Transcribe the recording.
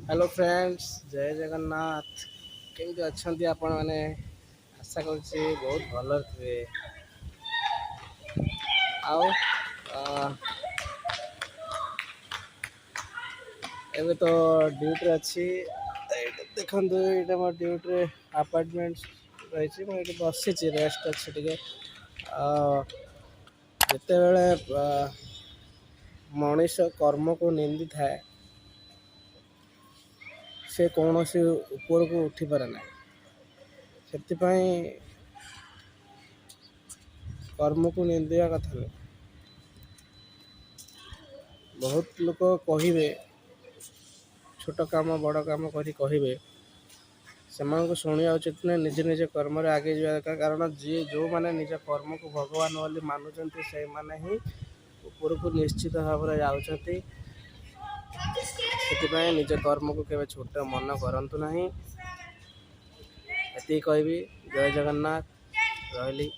Hello friends, जय जगन्नाथ। केमती अच्छा आपण मैंने आशा करुच्ची बहुत भल थे। आओ एबे तो ड्यूटी अच्छी देखु ये मो ड्यूटी अपार्टमेंट रही मुझे बसी रेस्ट अच्छी टे जिते बड़े मनीष कर्म को निंदी थाए से कौन सी ऊपर को उठी पारे ना से कर्म को निंदा कथा नहीं। बहुत लोग कहे छोट काम बड़ काम कहे से शुणा उचित ना निजे निजे कर्म आगे जा दरकार। कारण जी जो मैंने निज कर्म को भगवान बोली मानुंट से मैंने ही ऊपर को निश्चित भाव में जाऊँच। निज कर्म को केवे छोट मन करंतु नहीं। एति कहबी। जय जगन्नाथ। रही।